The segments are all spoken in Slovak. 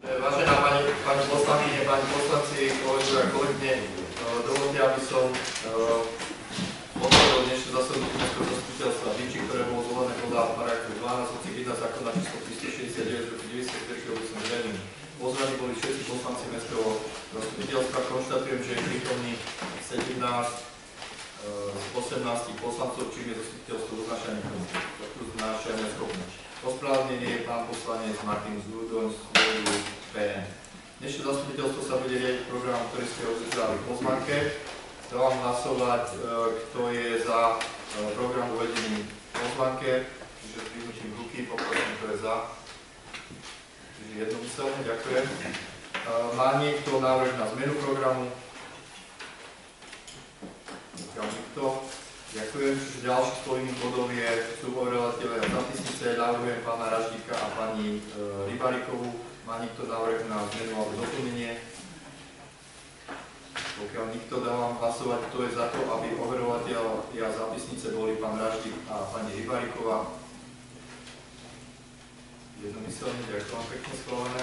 Vážená pani poslankyne, páni poslanci, kolegovia a kolegyne, dovolte, aby som otvoril dnešné zasadnutie Mestského zastupiteľstva Byči, ktoré bolo zvolené podľa paragrafu 12 odsek 1 zákona číslo 369 z roku 94, ktorý som zvedený. Pozvaní boli všetci poslanci Mestského zastupiteľstva. Konštatujem, že je prítomný 17 z 18 poslancov, čím je zastupiteľstvo uznášania schopné. Ospravedlnenie je pán poslanec Martin Zúdoň z dôvodu PN. Dnešné zastupiteľstvo sa bude riadiť program, ktorý ste obdržali v pozvánke. Dávam hlasovať, kto je za program uvedený v pozvánke, čiže s vyhnutím ruky, poprosím, kto je za. Čiže jednomyselne, ďakujem. Má niekto návrh na zmenu programu? Nikto. Ďakujem. Čiže ďalší z povinných bodov sú overovateľe zápisnice. Navrhujem pána Raždíka a pani Rybarikovú. Má niekto návrh na zmenu alebo doplnenie? Pokiaľ nikto, dávam hlasovať, kto je za to, aby overovateľia zápisnice boli pán Raždík a pani Rybariková. Jednomyselne, ďakujem pekne, schválené.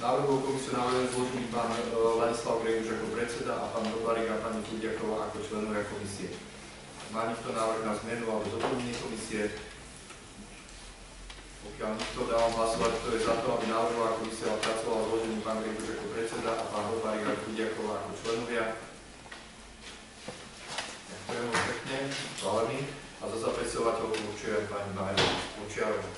Návrhovú komisiu navrhujem zložený pán Ladislav Greguš ako predseda a pán Robarik a pani Kudiaková ako členovia komisie. Má niekto návrh na zmenu alebo doplnenie komisie? Pokiaľ nikto, dávam hlasovať, kto je za to, aby návrhová komisia pracovala zložený pán Greguš ako predseda a pán Robarik a Kudiaková ako členovia. Ďakujem pekne, schválený. A za zapisovateľov určujem pani Majerovú.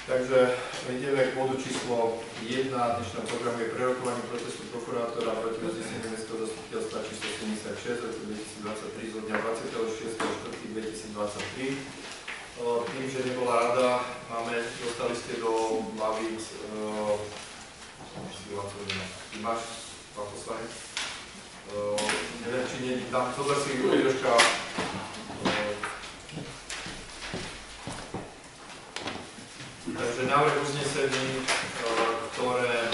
Takže ideme k bodu číslo 1 dnešného programu je prerokovanie protestu prokurátora proti uzneseniu Mestského zastupiteľstva číslo 76 roku 2023 zo dňa 26.4.2023. Tým, že nebola rada, dostali ste do lavíc máš, pán poslanec? Neviem, či nie, tam zober si Jožka. Takže návrh uznesení, ktoré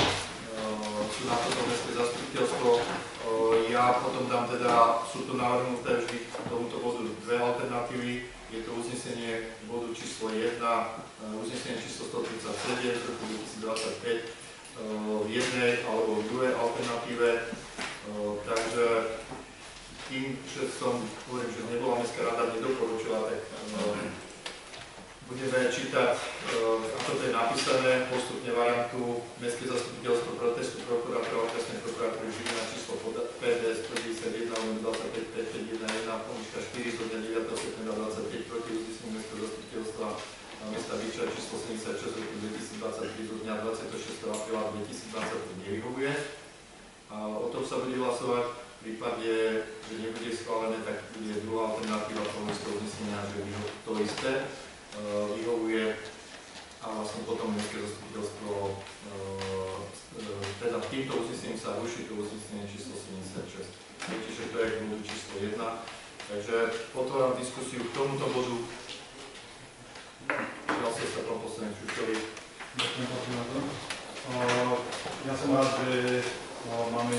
sú na toto mestské zastupiteľstvo, ja potom dám teda, sú tu navrhnuté vždy k tomuto bodu dve alternatívy. Je to uznesenie bodu číslo 1, uznesenie číslo 137 z roku 2025 v jednej alebo v druhej alternatíve. Takže tým, že som hovorím, že nebola mestská rada, nedoporučila, tak budeme čítať, ako to je napísané, postupne variantu Mestské zastupiteľstvo protestu prokurátora okresnej prokuratúry Žilina číslo PDS 51 25 551 pomíška 4 zo dňa 9. septembra 25 proti uzneseniu Mestského zastupiteľstva mesta Byča číslo 76 roku 2023 zo dňa 26. apríla 2023 nevyhovuje. O tom sa bude hlasovať. V prípade, že nebude schválené, tak bude druhá alternatíva toho uznesenia, že to isté vyhovuje a vlastne potom Mestské zastupiteľstvo teda týmto uznesením sa ruší to uznesenie číslo 76. Čiže to je k bodu číslo 1. Takže otváram diskusiu k tomuto bodu. Ďalšie sa pán poslanec Čučovi. Ďakujem pekne na to. Ja som rád, že máme,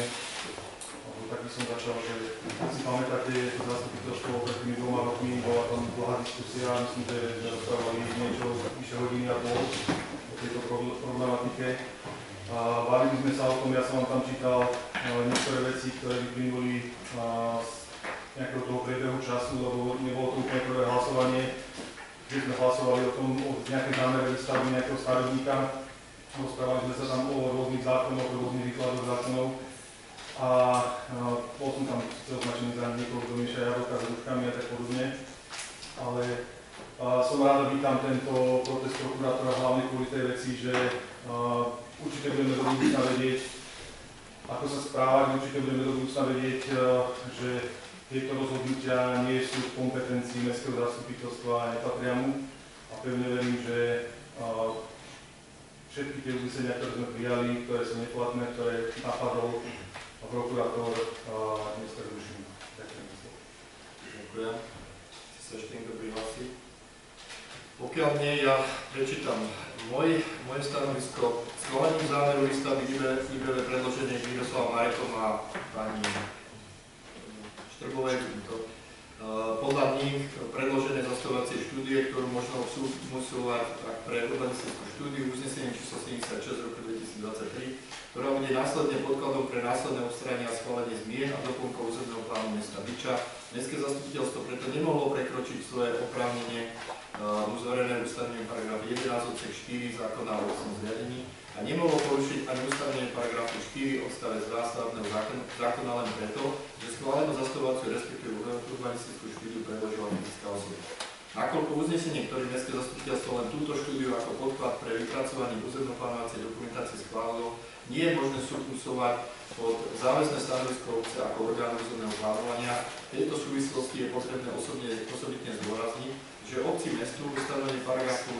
tak by som začal, že si pamätáte, to zastupiteľstvo pred tými 2 rokmi, bola tam dlhá diskusia, myslím, že sme rozprávali niečo vyše hodiny a pol o tejto problematike. Bavili sme sa o tom, ja som vám tam čítal niektoré veci, ktoré vyplynuli z nejakého toho priebehu času, lebo nebolo to úplne prvé hlasovanie, kde sme hlasovali o tom, o nejaké zámere výstavby nejakého stavebníka. Rozprávali sme sa tam o rôznych zákonoch, o rôznych výkladoch zákonov. A bol som tam označený za niekoho, kto mieša jablka s ruškami a tak podobne. Ale som rád, že vítam tento protest prokurátora hlavne kvôli tej veci, že určite budeme do budúcna vedieť, ako sa správať, určite budeme do budúcna vedieť, že tieto rozhodnutia nie sú v kompetencii Mestského zastupiteľstva a nepatria mu. A pevne verím, že všetky tie uznesenia, ktoré sme prijali, ktoré sú neplatné, ktoré napadol a prokurátor dneska zruším. Ďakujem. Ďakujem. Chci sa ešte niekto prihlásiť? Pokiaľ nie, ja prečítam moje stanovisko. Schválením zámeru výstavby výberové predloženie Miroslavom Marekom a pani Štrbovej. Podľa nich predložené zastavovacie štúdie štúdie, ktorú možno musovať pre urbanistickú štúdiu uznesenie číslo 76 z roku 2023, ktorá bude následne podkladom pre následné odstránenie a schválenie zmien a doplnkov územného plánu mesta Byča. Mestské zastupiteľstvo preto nemohlo prekročiť svoje oprávnenie uzverené ustanovením paragraf 11 odsek 4 zákona o obecnom zriadení a nemohlo porušiť ani ustanovenie paragrafu 4 odstavec 2 stavebného zákona len preto, že schválenú zastupovaciu respektíve urbanistickú štúdiu predložila fyzická osoba. Nakoľko uznesenie, ktoré mestské zastupiteľstvo len túto štúdiu ako podklad pre vypracovanie územno-plánovacej dokumentácie schválilo, nie je možné súpusovať pod záväzné stanovisko obce ako orgánu územného plánovania. V tejto súvislosti je potrebné osobitne zdôrazniť, že obci mestu ustanovenie paragrafu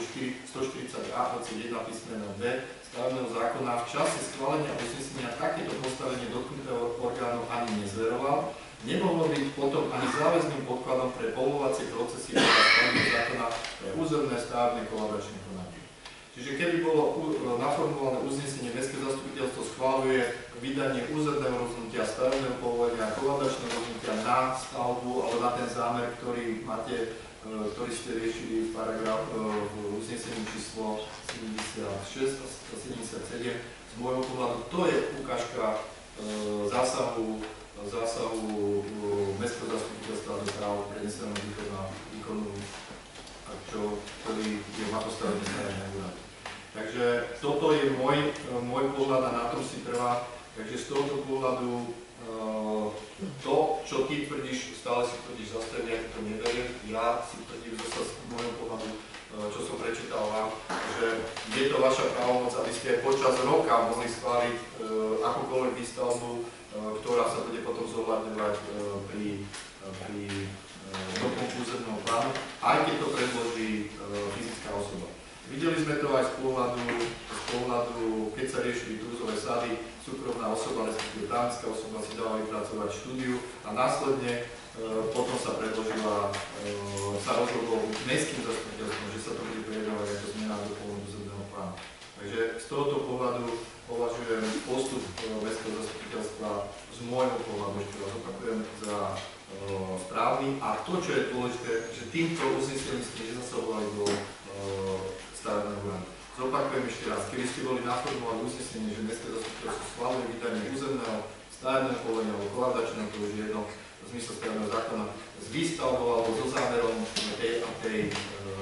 140a odsek 1 písmeno B stavebného zákona v čase schválenia uznesenia takéto postavenie dotknutého orgánu ani nezveroval, nemohlo byť potom ani záväzným podkladom pre povolovacie procesy podľa stavebného zákona pre územné stavebné kolaboračné konanie. Čiže keby bolo naformulované uznesenie, mestské zastupiteľstvo schvaľuje vydanie územného rozhodnutia, stavebného povolenia, kolaboračného rozhodnutia na stavbu alebo na ten zámer, ktorý máte, ktorý ste riešili v uznesení číslo 76 a 77. Z môjho pohľadu to je ukážka zásahu mestského zastupiteľstva do práv preneseného výkonu, ktorý je má postavený starý úrad. Takže toto je môj pohľad a na tom si trvá. Takže z tohoto pohľadu to, čo ty tvrdíš, stále si tvrdíš zase, ja to neverím. Ja si tvrdím zase z môjho pohľadu, čo som prečítal vám, že je to vaša právomoc, aby ste počas roka mohli schváliť akúkoľvek výstavbu, ktorá sa bude potom zohľadňovať pri doplnku územného plánu, aj keď to predloží fyzická osoba. Videli sme to aj z pohľadu, keď sa riešili trúzové sady, súkromná osoba, respektíve právnická osoba si dala vypracovať štúdiu a následne potom sa predložila, sa rozhodlo mestským zastupiteľstvom, že sa to bude prejednávať ako zmena doplnku územného plánu. Takže z tohoto pohľadu považujem postup mestského zastupiteľstva z môjho pohľadu, ešte raz opakujem, za správny a to, čo je dôležité, že týmto uznesením ste nezasahovali do stavebného úradu. Zopakujem ešte raz, keby ste boli naformulovali uznesenie, že mestské zastupiteľstvo schváluje vydanie územného stavebného povolenia alebo kolaudačného, to už je jedno v zmysle stavebného zákona, s výstavbou alebo so zámerom tej a tej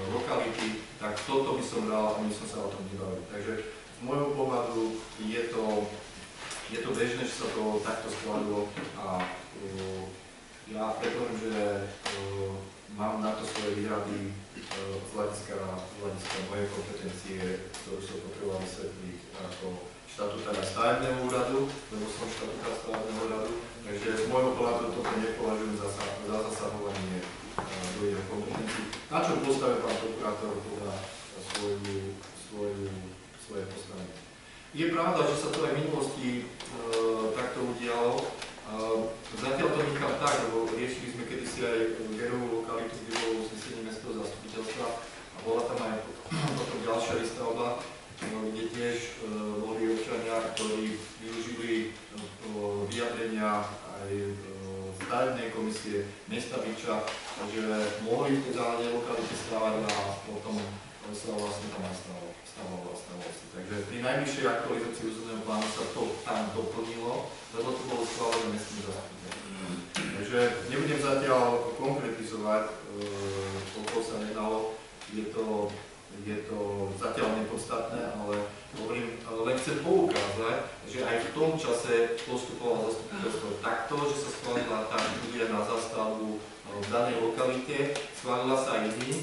lokality, tak toto by som dal a my som sa o tom nebavil. Takže z môjho pohľadu je to bežné, že sa to takto schválilo a ja predpoviem, že mám na to svoje výhrady z hľadiska mojej kompetencie, ktorú som potreboval vysvetliť ako štatútára stavebného úradu, lebo som štatútár stavebného úradu, takže z môjho pohľadu toto nepovažujem za zasahovanie do jeho kompetencií. Na čom postavil pán prokurátor podľa svoje postavenie. Je pravda, že sa to aj v minulosti takto udialo. Zatiaľ to nechám tak, lebo riešili sme kedysi aj gerovú lokalitu, kde bolo uznesenie mestského zastupiteľstva a bola tam aj potom ďalšia výstavba, kde tiež boli občania, ktorí využili vyjadrenia aj stavebnej komisie mesta Byča, takže mohli v tej záhľadnej lokalite stávať a potom sa vlastne tam stávalo. Takže pri najvyššej aktualizácii územného plánu sa to tam doplnilo, lebo to bolo schválené mestským zastupiteľstvom. Takže nebudem zatiaľ konkretizovať, koľko sa nedalo, je to zatiaľ nepodstatné, ale hovorím, len chcem poukázať, že aj v tom čase postupovalo zastupiteľstvo takto, že sa schválila tá štúdia na zastavbu v danej lokalite, schválila sa aj iným,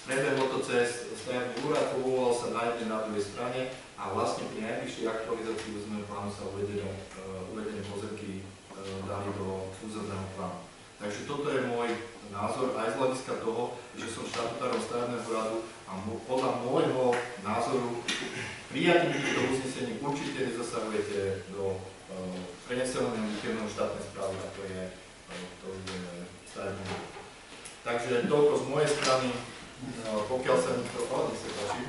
prebehlo to cez stavebný úrad, povoloval sa na jednej na druhej strane a vlastne pri najbližšej aktualizácii územného plánu sa uvedené pozemky dali do územného plánu. Takže toto je môj názor aj z hľadiska toho, že som štatutárom stavebného úradu a podľa môjho názoru prijatím týchto uznesení určite nezasahujete do preneseného výkonného štátnej správy, a to je stavebný úrad. Takže toľko z mojej strany, pokiaľ sa mi to páči.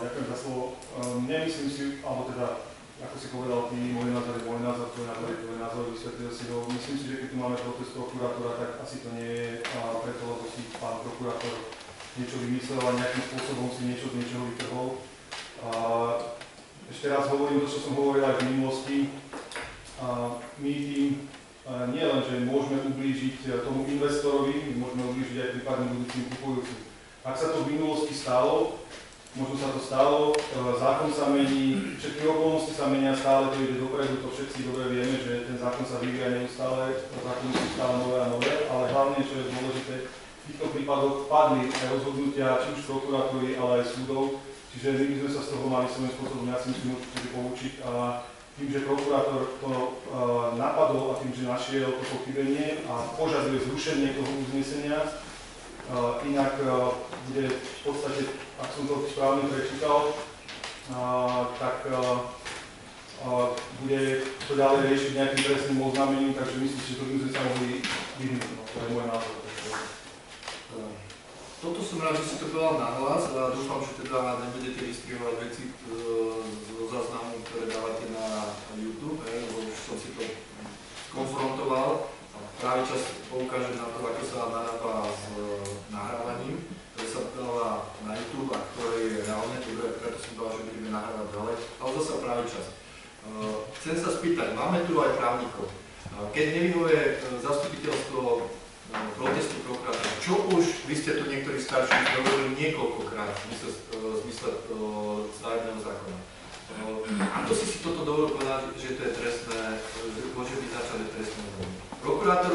Ďakujem za slovo. Nemyslím si, alebo teda ako si povedal ty, môj názor je môj názor, tvoj názor je tvoj názor, vysvetlil si ho. Myslím si, že keď tu máme protest prokurátora, tak asi to nie je preto, lebo si pán prokurátor niečo vymyslel a nejakým spôsobom si niečo z niečoho vytrhol. Ešte raz hovorím to, čo som hovoril aj v minulosti. My tým nie len, že môžeme ublížiť tomu investorovi, my môžeme ublížiť aj prípadne budúcim kupujúcim. Ak sa to v minulosti stalo, možno sa to stalo, zákon sa mení, všetky okolnosti sa menia, stále to ide dopredu, to všetci dobre vieme, že ten zákon sa vyvíja neustále, zákony sú stále nové a nové, ale hlavne, čo je dôležité, v týchto prípadoch padli aj rozhodnutia či už prokuratúry, ale aj súdov, čiže my by sme sa z toho mali svojím spôsobom, ja si musím určite poučiť a tým, že prokurátor to napadol a tým, že našiel to pochybenie a požaduje zrušenie toho uznesenia, inak bude v podstate, ak som to správne prečítal, tak bude to ďalej riešiť nejakým trestným oznámením, takže myslím, že to by sme sa mohli vyhnúť. To je môj názor. Toto som rád, že si to povedal nahlas a dúfam, že teda nebudete vystrihovať veci zo záznamu, ktoré dávate na YouTube, lebo už som si to konfrontoval. Práve čas poukážem na to, ako sa narába s nahrávaním, ktoré sa dáva na YouTube a ktoré je reálne, preto som povedal, že budeme nahrávať ďalej, ale zase práve čas. Chcem sa spýtať, máme tu aj právnikov. Keď nevyhovuje zastupiteľstvo protestu prokurátora, čo už, vy ste tu niektorí starší hovorili niekoľkokrát v zmysle stavebného zákona. Ako si toto dovolil povedať, že to je trestné, že môže byť začaté trestné odvolanie? Prokurátor,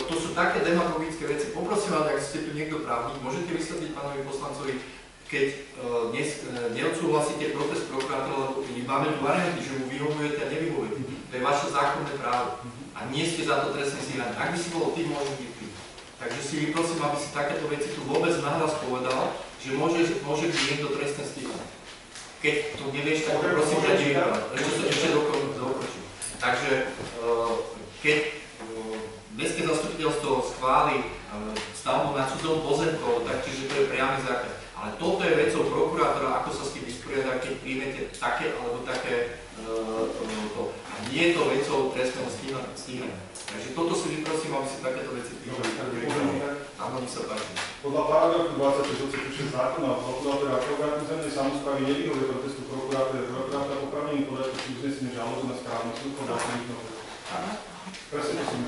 to sú také demagogické veci. Poprosím vás, ak ste tu niekto právnik, môžete vysvetliť pánovi poslancovi, keď neodsúhlasíte protest prokurátora, lebo máme tu varianty, že mu vyhovujete a nevyhovujete. To je vaše zákonné právo. A nie ste za to trestné stíhané. Ak by si bol ty, môže byť ty. Takže si vyprosím, aby si takéto veci tu vôbec nahlas povedal, že môže byť niekto trestné stíhané. Keď to nevieš, tak prosím, že nevyhovať. Prečo sa ešte dokončí. Takže keď mestské zastupiteľstvo schváli stavbu na cudzom pozemku, takže to je priamy zákaz. Ale toto je vecou prokurátora, ako sa s tým vysporiada, keď príjmete také alebo také a nie je to vecou trestného stíhania. Takže toto si vyprosím, aby si takéto veci pýtali. Áno, mi sa páči. Podľa paragrafu 26 zákona prokurátora a prokurátor územnej samosprávy nevyhovuje protestu prokurátora oprávnený podať uznesenie žalobu na správny súd podľa súdnych. Presne to si myslím.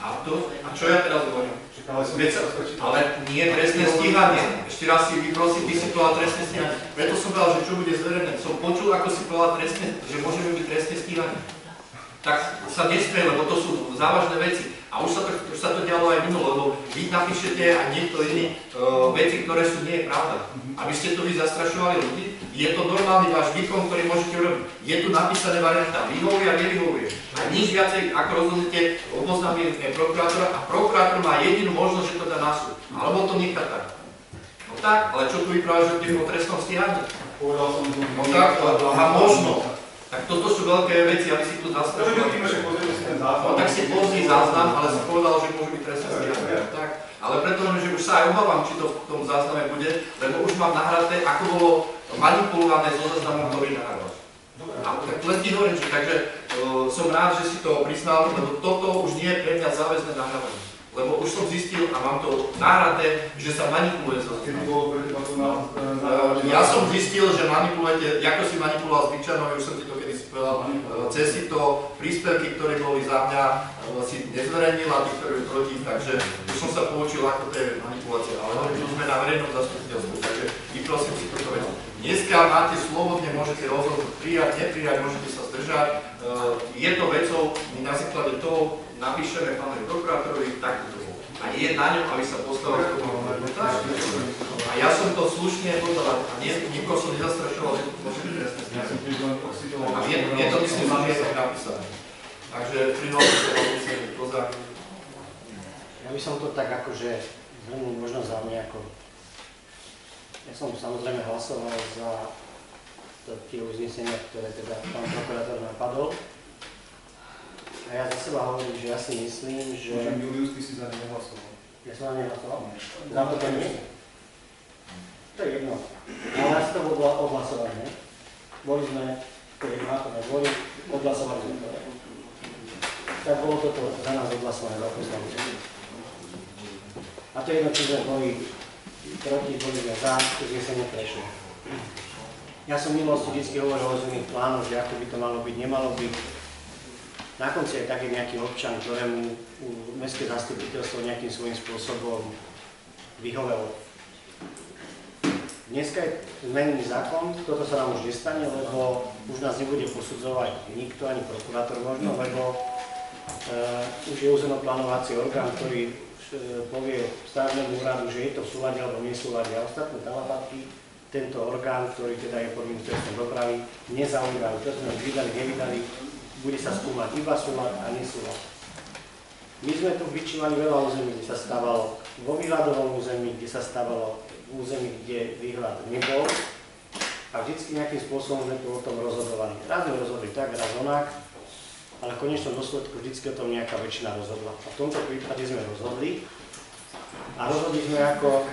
A čo ja teraz hovorím? Ale nie trestné stíhanie. Ešte raz si vyprosím, ty si povedal trestné stíhanie. Preto som povedal, že čo bude zverejné. Som počul, ako si povedal trestné, že môžeme byť trestné stíhanie. Tak sa nesmie, lebo to sú závažné veci. A už sa to dialo aj minulo, lebo vy napíšete a niekto iný veci, ktoré sú nie je pravda. Aby ste to vy zastrašovali ľudí. Je to normálny váš výkon, ktorý môžete urobiť. Je tu napísané varianta, vyhovuje a nevyhovuje. A nič viacej, ako rozhodnete, oboznámime prokurátora a prokurátor má jedinú možnosť, že to dá na súd. Alebo to nechá tak. No tak, ale čo tu vyprávaš, že o trestnom stíhaní? Povedal som to. No tak, a možno. Tak toto sú veľké veci, aby si tu zastrašovali. No tak si pozri záznam, ale si povedal, že môže byť trestné stíhanie. Tak. Ale preto, že už sa aj obávam, či to v tom zázname bude, lebo už mám nahraté, ako bolo manipulované so záznamom, ktorý nahrávaš. A tak len ti hovorím, že takže som rád, že si to priznal, lebo toto už nie je pre mňa záväzné nahrávanie. Lebo už som zistil a mám to nahraté, že sa manipuluje so záznamom. Ja som zistil, že manipulujete, ako si manipuloval s Byčanom, už som ti to kedysi povedal, cez si to príspevky, ktoré boli za mňa, si nezverejnil a tí, ktorí proti, takže už som sa poučil, ako to je manipulácia. Ale tu sme na verejnom zastupiteľstvu, takže vyprosím si toto vec. Dneska máte slobodne, môžete rozhodnúť prijať, neprijať, môžete sa zdržať. Je to vecou, my na základe toho napíšeme pánovi prokurátorovi takto. A je na ňom, aby sa postavil k tomu. A ja som to slušne povedal a nikoho som nezastrašoval, že to môže byť trestné stíhanie. A je to myslím, že je tak napísané. Takže prihlásím sa vám musím pozor. Ja by som to tak akože zhrnul možno za mňa ako... Ja som samozrejme hlasoval za tie uznesenia, ktoré teda pán prokurátor napadol. A ja za seba hovorím, že ja si myslím, že... Môžem Julius, ty si za ne nehlasoval. Ja som na ne hlasoval? Za to nie? To je jedno. Ale ja si to bol odhlasovať, ne? Boli sme ktorý má to neboli, odhlasovali sme to. Tak bolo toto za nás odhlasované za poslancov. A to je jedno, či sme boli proti, boli sme za, uznesenie prešlo. Ja som v minulosti vždy hovoril o územných plánoch, že ako by to malo byť, nemalo byť. Na konci je taký nejaký občan, ktorému mestské zastupiteľstvo nejakým svojím spôsobom vyhovelo. Dneska je zmenený zákon, toto sa nám už nestane, lebo už nás nebude posudzovať nikto, ani prokurátor možno, lebo už je územno-plánovací orgán, ktorý povie stavebnému úradu, že je to v súlade alebo nesúlade. A ostatné talabatky, tento orgán, ktorý teda je pod ministerstvom dopravy, nezaujímajú. Čo sme vydali, nevydali, bude sa skúmať iba súlad a nesúlad. My sme tu vyčívali veľa území, kde sa stávalo vo výhľadovom území, kde sa stávalo v území, kde výhľad nebol. A vždycky nejakým spôsobom sme tu o tom rozhodovali. Raz sme rozhodli tak, raz onak, ale v konečnom dôsledku vždycky o tom nejaká väčšina rozhodla. A v tomto prípade sme rozhodli. A rozhodli sme ako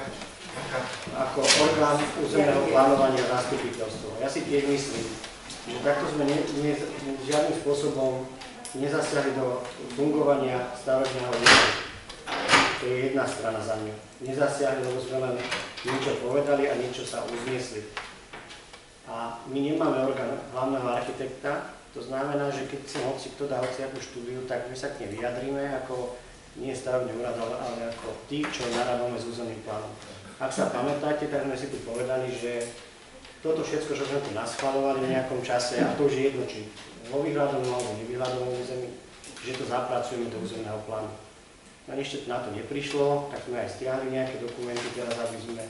orgán územného plánovania zastupiteľstva. Ja si tiež myslím, že takto sme žiadnym spôsobom nezasiahli do fungovania stavebného úradu. To je jedna strana za mňa. Nezasiahli, lebo sme len niečo povedali a niečo sa uzniesli. A my nemáme orgán hlavného architekta, to znamená, že keď si hoci kto dá hociakú štúdiu, tak my sa k nej vyjadríme ako nie stavebný úrad, ale ako tí, čo narábame s územným plánom. Ak sa pamätáte, tak sme si tu povedali, že toto všetko, čo sme tu naschvaľovali v nejakom čase, a to už je jedno, či vo výhľadovom alebo nevyhľadovom území, že to zapracujeme do územného plánu. A ešte na to neprišlo, tak sme aj stiahli nejaké dokumenty teraz, aby sme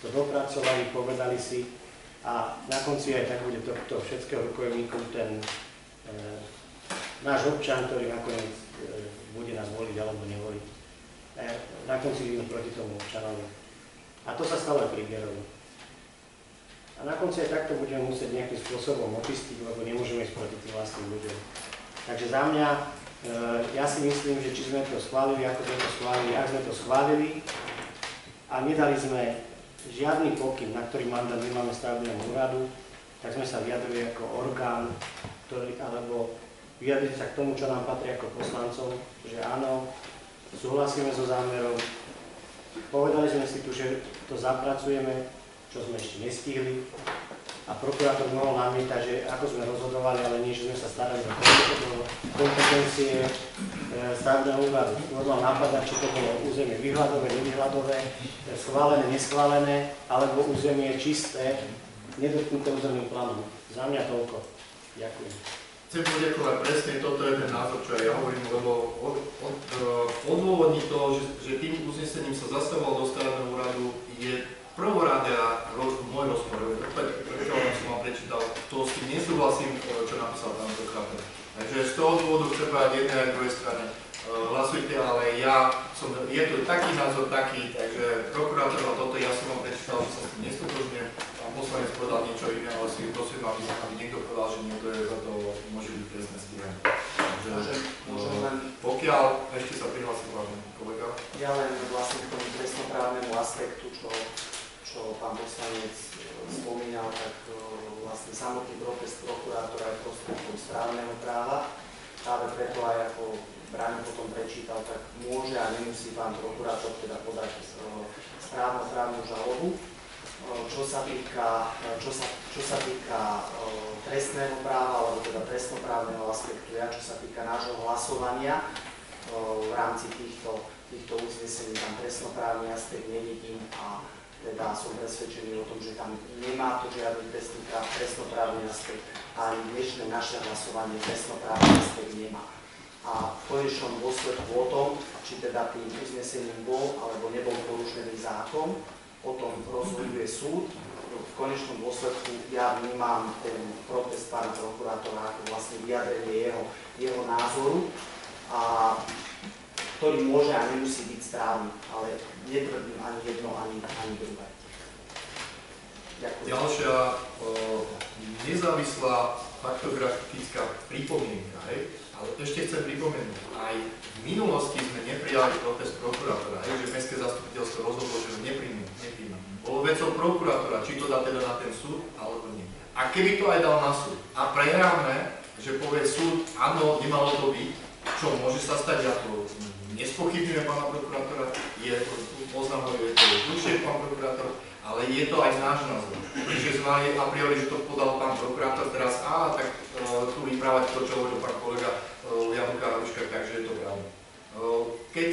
to dopracovali, povedali si. A na konci aj tak bude to všetkého rukojemníkom ten náš občan, ktorý nakoniec bude nás voliť alebo nevoliť. Na konci vidíme proti tomu občanovi. A to sa stalo aj pri Gerovi. A na konci aj takto budeme musieť nejakým spôsobom očistiť, lebo nemôžeme ísť proti tým vlastným ľuďom. Takže za mňa, ja si myslím, že či sme to schválili, ako sme to schválili, ak sme to schválili a nedali sme žiadny pokyn, na ktorý mandát nemáme stavebnému úradu, tak sme sa vyjadrili ako orgán, alebo vyjadrili sa k tomu, čo nám patrí ako poslancom, že áno, súhlasíme so zámerom, povedali sme si tu, že to zapracujeme, čo sme ešte nestihli, a prokurátor mohol námietať, že ako sme rozhodovali, ale nie, že sme sa starali o kompetencie stavebného úradu. Mohol napadať, či to bolo územie vyhľadové, nevyhľadové, schválené, neschválené, alebo územie čisté, nedotknuté územným plánom. Za mňa toľko. Ďakujem. Chcem poďakovať, presne toto je ten názor, čo aj ja hovorím, lebo odôvodniť to, že tým uznesením sa zastavoval do stavebného úradu, je prvorade môj rozpor. Prečo som vám prečítal, to s tým nesúhlasím, čo napísal pán prokurátor. Takže z toho dôvodu treba aj jednej aj druhej strane. Hlasujte, ale je to taký názor taký, takže prokurátor a toto ja som vám prečítal, že sa s tým nestotožňujem. Pán poslanec povedal niečo iné, ale si prosím, aby niekto povedal, že niekto je za to, môže byť trestné stíhanie. Takže pokiaľ ešte sa prihlásil váš kolega. Ja len vlastne k tomu trestnoprávnemu aspektu, čo pán poslanec spomínal, tak vlastne samotný protest prokurátora je prostredkom správneho práva. Práve preto aj ako Braňo potom prečítal, tak môže a nemusí pán prokurátor teda podať správnu žalobu. Čo sa týka trestného práva, alebo teda trestnoprávneho aspektu, čo sa týka nášho hlasovania v rámci týchto uznesení, tam trestnoprávny aspekt nevidím a teda som presvedčený o tom, že tam nemá to žiadny trestnoprávny aspekt a ani dnešné naše hlasovanie trestnoprávny aspekt nemá. A v konečnom dôsledku o tom, či teda tým uznesením bol alebo nebol porušený zákon, o tom rozhoduje súd. V konečnom dôsledku ja vnímam ten protest pána prokurátora ako vlastne vyjadrenie jeho názoru, ktorý môže a nemusí byť správny, ale netvrdím ani jedno, ani druhé. Ďakujem. Ďalšia nezávislá faktografická pripomienka, a Ale ešte chcem pripomenúť, aj v minulosti sme neprijali protest prokurátora, že mestské zastupiteľstvo rozhodlo, že ho nepríjme. Bolo vecou prokurátora, či to dá teda na ten súd, alebo nie. A keby to aj dal na súd a prehráme, že povie súd, áno, nemalo to byť, čo môže sa stať, ja to nespochybňujem pána prokurátora, oznamuje to dlhšie pán prokurátor, ale je to aj náš názor. Čiže sme a priori, že to podal pán prokurátor, teraz tak tu vyprávať to, čo hovoril pán kolega Jan Karuška, takže je to pravda. Keď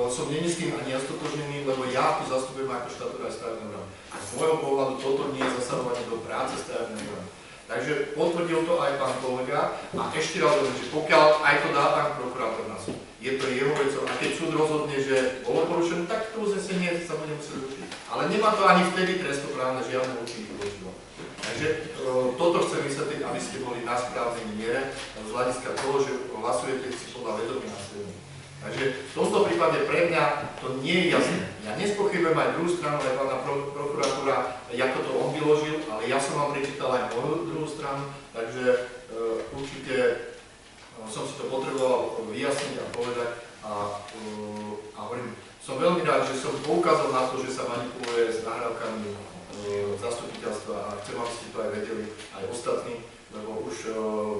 som není s tým ani stotožnený, lebo ja tu zastupujem ako štatút aj stavebného úradu. A z môjho pohľadu toto nie je zasahovanie do práce stavebného úradu. Takže potvrdil to aj pán kolega a ešte raz hovorím, že pokiaľ aj to dá pán prokurátor na súd, je to jeho vecou a keď súd rozhodne, že bolo porušené, tak to uznesenie sa bude musieť rušiť. Ale nemá to ani vtedy trestoprávne žiadne účinky voči vám. Takže toto chcem vysvetliť, aby ste boli na správnej miere z hľadiska toho, že hlasujete si podľa vedomí následovne. Takže v tomto prípade pre mňa to nie je jasné. Ja nespochybujem aj druhú stranu, aj pána prokuratúra, ako to on vyložil, ale ja som vám prečítal aj moju druhú stranu, takže určite som si to potreboval vyjasniť a povedať a hovorím, som veľmi rád, že som poukázal na to, že sa manipuluje s nahrávkami zastupiteľstva a chcem, aby ste to aj vedeli, aj ostatní, lebo už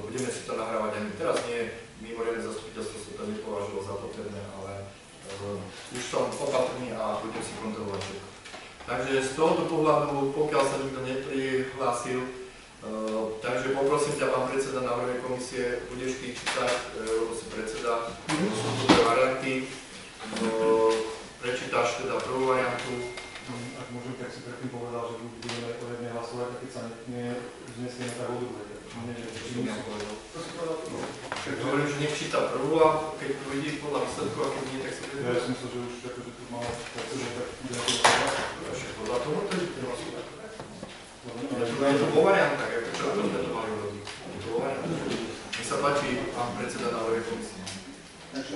budeme si to nahrávať ani teraz nie. Mimoriadne zastupiteľstvo sa to nepovažovalo za potrebné, ale už som opatrný a budem si kontrolovať všetko. Takže z tohoto pohľadu, pokiaľ sa nikto neprihlásil, takže poprosím ťa, pán predseda návrhovej komisie, budeš ty čítať, lebo si predseda, sú tu dve varianty, prečítaš teda prvú variantu. Ak môžem, tak si predtým povedal, že budeme o jednej hlasovať, a keď sa neznesieme, tak o druhej. Hovorím, že nech číta prvú a keď to vidí podľa výsledku, a keď nie, tak sa bude. Ja som myslel, že už akože tu máme tak budeme to hlasovať. Podľa toho to je hlasovať. Je to vo variantách, ako čo to sme to mali urobiť. Je to vo variantách. Mi sa páči, pán predseda návrhovej komisie. Takže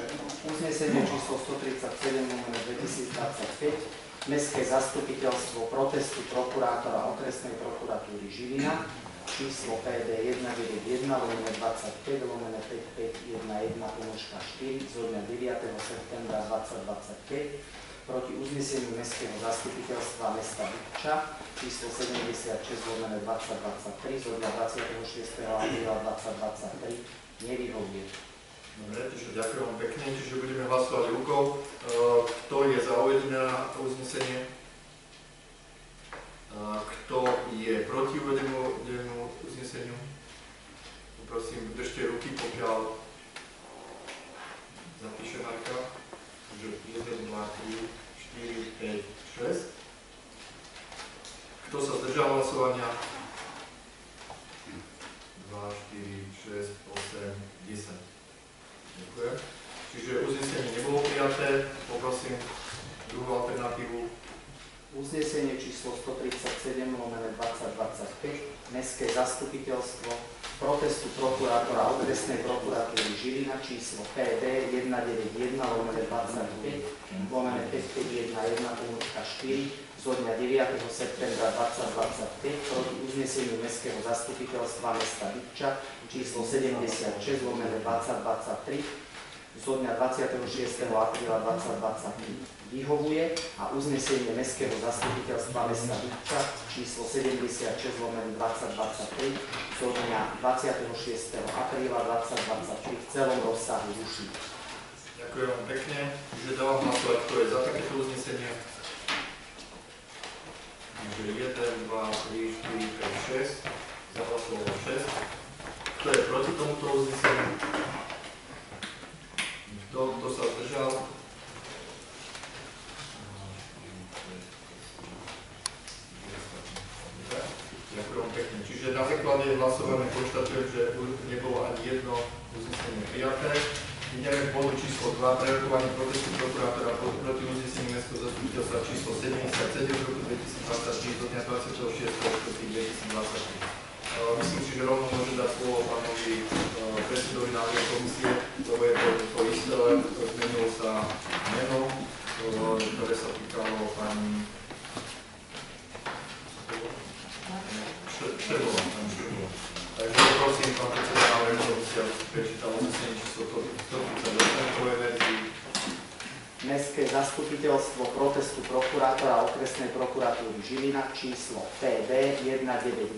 uznesenie číslo 137/2025 Mestské zastupiteľstvo protestu prokurátora okresnej prokuratúry Žilina číslo PD 191/25/5511/4 zo dňa 9. septembra 2025 proti uzneseniu Mestského zastupiteľstva mesta Bytča číslo 76/2023 zo dňa 26. apríla 2023 nevyhovuje. Dobre, čiže ďakujem vám pekne, čiže budeme hlasovať rukou. Kto je za uvedené na to uznesenie? Kto je proti uvedenému uzneseniu? Prosím, držte ruky, pokiaľ zapíše Marka. Takže 1, 2, 3, 4, 5, 6. Kto sa zdržal hlasovania? 2, 4, 6, 8, 10. Ďakujem. Čiže uznesenie nebolo prijaté. Poprosím druhú alternatívu. Uznesenie číslo 137/2025 Mestské zastupiteľstvo protestu prokurátora okresnej prokuratúry Žilina číslo PD 191/25/5511/4 zo dňa 9. septembra 2025 proti uzneseniu Mestského zastupiteľstva mesta Bytča číslo 76/2023 zo dňa 26. apríla 2023 vyhovuje a uznesenie Mestského zastupiteľstva mesta Bytča číslo 76/2023 zo dňa 26. apríla 2023 v celom rozsahu ruší. Ďakujem vám pekne. Čiže dávam hlasovať, kto je za takéto uznesenie. Takže 1, 2, 3, 4, 5, 6. Zahlasovalo 6. Kto je proti tomuto uzneseniu? Kto sa zdržal? Ďakujem pekne. Čiže na základe hlasovania konštatujem, že nebolo ani jedno uznesenie prijaté. Ideme k bodu číslo 2, prerokovanie protestu prokurátora proti uzneseniu Mestského zastupiteľstva číslo 77 z roku 2023 do dňa 26.4.2023. Myslím si, že rovno môže dať slovo pánovi predsedovi návrhovej komisie, lebo je to isté, zmenilo sa meno, ktoré sa týkalo pani Štrbová. Takže prosím, pán predseda návrhovej komisie, aby si prečítal uznesenie číslo zastupiteľstvo protestu prokurátora okresnej prokuratúry Žilina číslo PD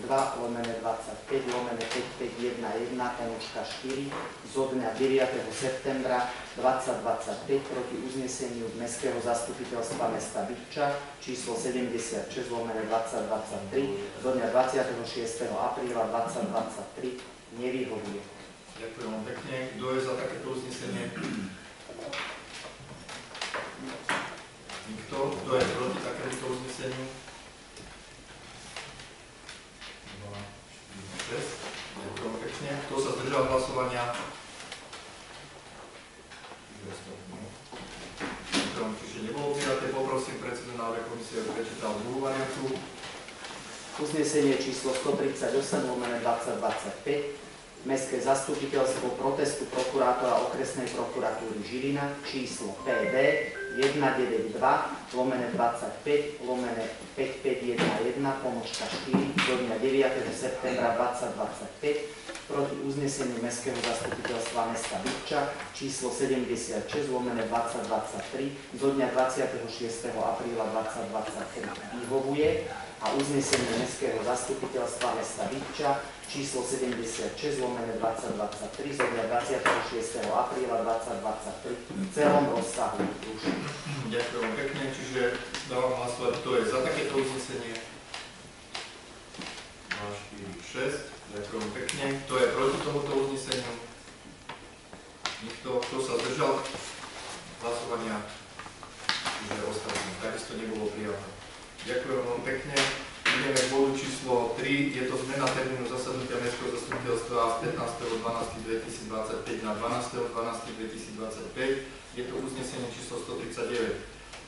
192-25/5511-4 zo dňa 9. septembra 2025 proti uzneseniu Mestského zastupiteľstva mesta Bytča číslo 76/2023 zo dňa 26. apríla 2023 nevyhovuje. Ďakujem vám pekne. Kto je za takéto uznesenie? Nikto. Kto je proti takémuto uzneseniu? 2, 4, 6. Ďakujem pekne. Kto sa zdržal hlasovania? Ďakujem, čiže nebolo prijaté. Poprosím predsedu návrhu komisie, aby prečítal druhú variantu. Uznesenie číslo 138/2025 Mestské zastupiteľstvo protestu prokurátora okresnej prokuratúry Žilina číslo PD 192-25/5511-4 zo dňa 9. septembra 2025 proti uzneseniu Mestského zastupiteľstva mesta Bytča číslo 76/2023 zo dňa 26. apríla 2023 vyhovuje a uznesenie Mestského zastupiteľstva mesta Bytča číslo 76/2023 zo dňa 26. apríla 2023 v celom rozsahu ruší. Ďakujem pekne, čiže dávam hlasovať, kto je za takéto uznesenie. 2, 4, 6. Ďakujem pekne. Kto je proti tomuto uzneseniu? Nikto. Kto sa zdržal hlasovania? Čiže ostatní. Takisto nebolo prijaté. Ďakujem vám pekne. Ideme k bodu číslo 3. Je to zmena termínu zasadnutia Mestského zastupiteľstva z 15.12.2025 na 12.12.2025. Je to uznesenie číslo 139.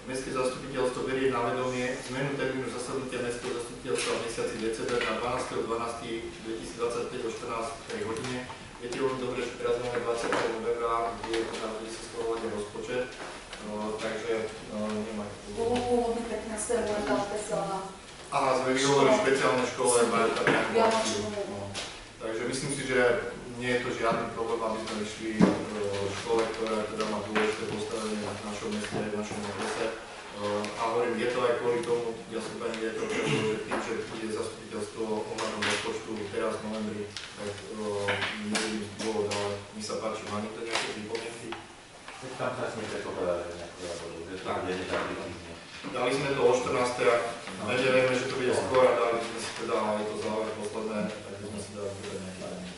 Mestské zastupiteľstvo berie na vedomie zmenu termínu zasadnutia Mestského zastupiteľstva v mesiaci december na 12.12.2025 o 14. hodine. Viete veľmi dobre, že teraz máme 20. novembra, kde sa schvaľovať rozpočet, takže nemáte to. Pôvodne 15. len tá špeciálna. Aha, sme vyhovorili špeciálne škole, majú tam nejakú akciu. Takže myslím si, že nie je to žiadny problém, aby sme išli škole, ktorá teda má dôležité postavenie v našom meste, v našom okrese. A hovorím, je to aj kvôli tomu, ja som pani riaditeľ, že tým, že bude zastupiteľstvo ohľadom rozpočtu teraz v novembri, tak nevidím dôvod, ale mi sa páči, má niekto nejaké pripomienky? Tam sa smie predpokladať, že tam je nejaký týždeň. Dali sme to o 14. a nevieme, že to bude skôr a dali sme si teda aj to záver posledné, tak sme si dali teda nejaký deň.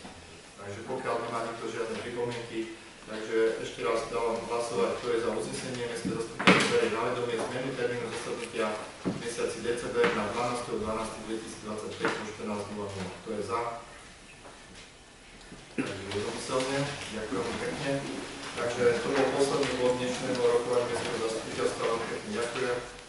Takže pokiaľ nemá nikto žiadne pripomienky, takže ešte raz dávam hlasovať, kto je za uznesenie Mestské zastupiteľstvo berie na vedomie zmenu termínu zasadnutia v mesiaci december na 12.12.2025 o 14.00. Kto je za? Takže jednomyselne. Ďakujem pekne. Takže to bol posledný bod dnešného rokovania Mestského zastupiteľstva. Veľmi pekne ďakujem.